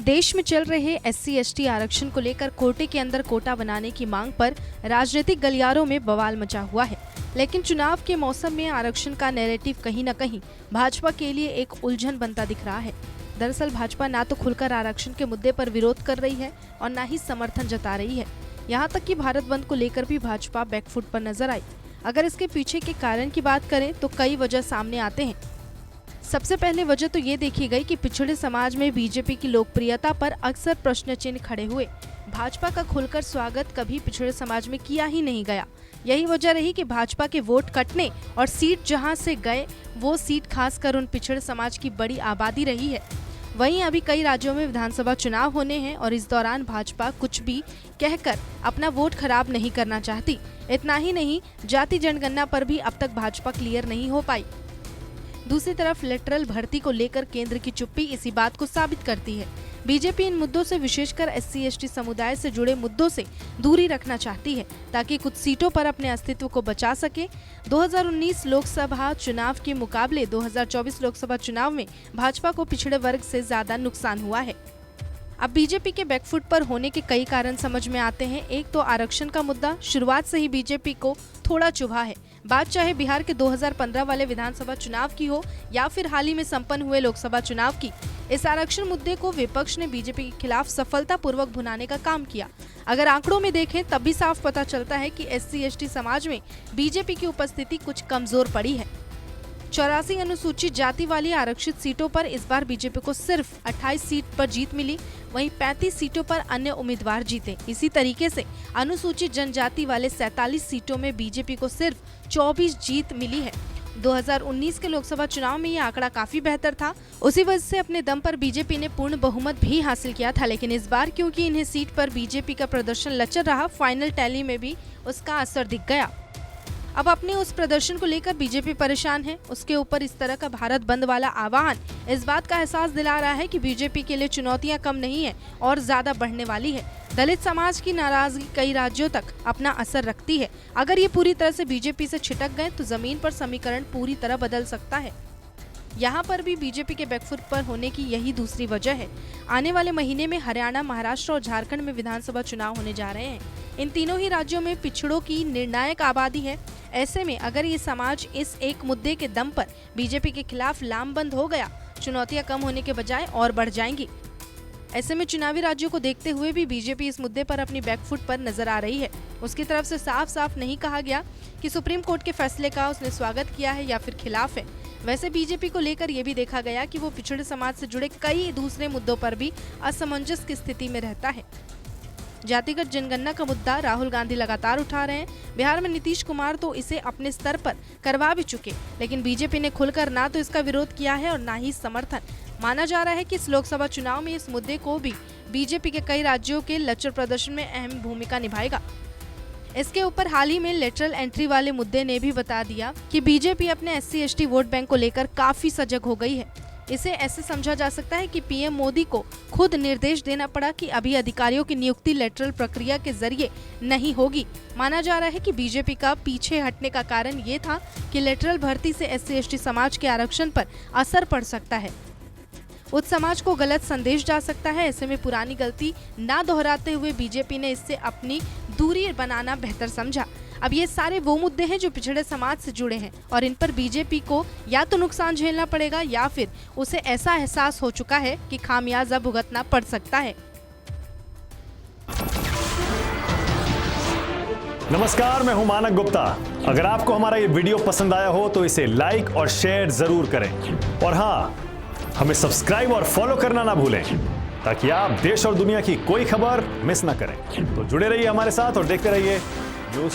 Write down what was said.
देश में चल रहे SC/ST आरक्षण को लेकर कोटे के अंदर कोटा बनाने की मांग पर राजनीतिक गलियारों में बवाल मचा हुआ है। लेकिन चुनाव के मौसम में आरक्षण का नैरेटिव कहीं न कहीं भाजपा के लिए एक उलझन बनता दिख रहा है। दरअसल भाजपा ना तो खुलकर आरक्षण के मुद्दे पर विरोध कर रही है और न ही समर्थन जता रही है। यहाँ तक कि भारत बंद को लेकर भी भाजपा बैकफुट पर नजर आई। अगर इसके पीछे के कारण की बात करें तो कई वजह सामने आते हैं। सबसे पहले वजह तो ये देखी गई कि पिछड़े समाज में बीजेपी की लोकप्रियता पर अक्सर प्रश्न चिन्ह खड़े हुए। भाजपा का खुलकर स्वागत कभी पिछड़े समाज में किया ही नहीं गया। यही वजह रही कि भाजपा के वोट कटने और सीट जहां से गए वो सीट खासकर उन पिछड़े समाज की बड़ी आबादी रही है। वहीं अभी कई राज्यों में विधानसभा चुनाव होने हैं और इस दौरान भाजपा कुछ भी कहकर अपना वोट खराब नहीं करना चाहती। इतना ही नहीं, जाति जनगणना पर भी अब तक भाजपा क्लियर नहीं हो पाई। दूसरी तरफ लेटरल भर्ती को लेकर केंद्र की चुप्पी इसी बात को साबित करती है। बीजेपी इन मुद्दों से, विशेषकर SC/ST समुदाय से जुड़े मुद्दों से दूरी रखना चाहती है ताकि कुछ सीटों पर अपने अस्तित्व को बचा सके। 2019 लोकसभा चुनाव के मुकाबले 2024 लोकसभा चुनाव में भाजपा को पिछड़े वर्ग से ज्यादा नुकसान हुआ है। अब बीजेपी के बैकफुट पर होने के कई कारण समझ में आते हैं। एक तो आरक्षण का मुद्दा शुरुआत से ही बीजेपी को थोड़ा चुभा है। बात चाहे बिहार के 2015 वाले विधानसभा चुनाव की हो या फिर हाल ही में संपन्न हुए लोकसभा चुनाव की, इस आरक्षण मुद्दे को विपक्ष ने बीजेपी के खिलाफ सफलतापूर्वक भुनाने का काम किया। अगर आंकड़ों में देखें तब भी साफ पता चलता है कि SC/ST समाज में बीजेपी की उपस्थिति कुछ कमजोर पड़ी है। 84 अनुसूचित जाति वाली आरक्षित सीटों पर इस बार बीजेपी को सिर्फ 28 सीट पर जीत मिली, वहीं 35 सीटों पर अन्य उम्मीदवार जीते। इसी तरीके से अनुसूचित जनजाति वाले 47 सीटों में बीजेपी को सिर्फ 24 जीत मिली है। 2019 के लोकसभा चुनाव में ये आंकड़ा काफी बेहतर था। उसी वजह से अपने दम पर बीजेपी ने पूर्ण बहुमत भी हासिल किया था। लेकिन इस बार क्योंकि इन्हें सीट पर बीजेपी का प्रदर्शन लचर रहा, फाइनल टैली में भी उसका असर दिख गया। अब अपने उस प्रदर्शन को लेकर बीजेपी परेशान है। उसके ऊपर इस तरह का भारत बंद वाला आह्वान इस बात का एहसास दिला रहा है कि बीजेपी के लिए चुनौतियां कम नहीं है और ज्यादा बढ़ने वाली है। दलित समाज की नाराजगी कई राज्यों तक अपना असर रखती है। अगर ये पूरी तरह से बीजेपी से छिटक गए तो जमीन पर समीकरण पूरी तरह बदल सकता है। यहाँ पर भी बीजेपी के बैकफुट पर होने की यही दूसरी वजह है। आने वाले महीने में हरियाणा, महाराष्ट्र और झारखंड में विधानसभा चुनाव होने जा रहे हैं। इन तीनों ही राज्यों में पिछड़ों की निर्णायक आबादी है। ऐसे में अगर ये समाज इस एक मुद्दे के दम पर बीजेपी के खिलाफ लामबंद हो गया, चुनौतियां कम होने के बजाय और बढ़ जाएंगी। ऐसे में चुनावी राज्यों को देखते हुए भी बीजेपी इस मुद्दे पर अपनी बैकफुट पर नजर आ रही है। उसकी तरफ से साफ साफ नहीं कहा गया कि सुप्रीम कोर्ट के फैसले का उसने स्वागत किया है या फिर खिलाफ है। वैसे बीजेपी को लेकर ये भी देखा गया कि वो पिछड़े समाज से जुड़े कई दूसरे मुद्दों पर भी असमंजस की स्थिति में रहता है। जातिगत जनगणना का मुद्दा राहुल गांधी लगातार उठा रहे हैं। बिहार में नीतीश कुमार तो इसे अपने स्तर पर करवा भी चुके, लेकिन बीजेपी ने खुलकर ना तो इसका विरोध किया है और ना ही समर्थन। माना जा रहा है कि इस लोकसभा चुनाव में इस मुद्दे को भी बीजेपी के कई राज्यों के लचर प्रदर्शन में अहम भूमिका निभाएगा। इसके ऊपर हाल ही में लेटरल एंट्री वाले मुद्दे ने भी बता दिया कि बीजेपी अपने SC/ST वोट बैंक को लेकर काफी सजग हो गई है। इसे ऐसे समझा जा सकता है कि PM मोदी को खुद निर्देश देना पड़ा कि अभी अधिकारियों की नियुक्ति लेटरल प्रक्रिया के जरिए नहीं होगी। माना जा रहा है कि बीजेपी का पीछे हटने का कारण ये था कि लेटरल भर्ती से SC/ST समाज के आरक्षण पर असर पड़ सकता है। उस समाज को गलत संदेश जा सकता है। ऐसे में पुरानी गलती ना दोहराते हुए बीजेपी ने इससे अपनी दूरी बनाना बेहतर समझा। अब ये सारे वो मुद्दे हैं जो पिछड़े समाज से जुड़े हैं और इन पर बीजेपी को या तो नुकसान झेलना पड़ेगा या फिर उसे ऐसा एहसास हो चुका है कि खामियाजा भुगतना पड़ सकता है। नमस्कार, मैं हूं मानक गुप्ता। अगर आपको हमारा ये वीडियो पसंद आया हो तो इसे लाइक और शेयर जरूर करें और हाँ, हमें सब्सक्राइब और फॉलो करना ना भूलें ताकि आप देश और दुनिया की कोई खबर मिस ना करें। तो जुड़े रहिए हमारे साथ और देखते रहिए न्यूज़।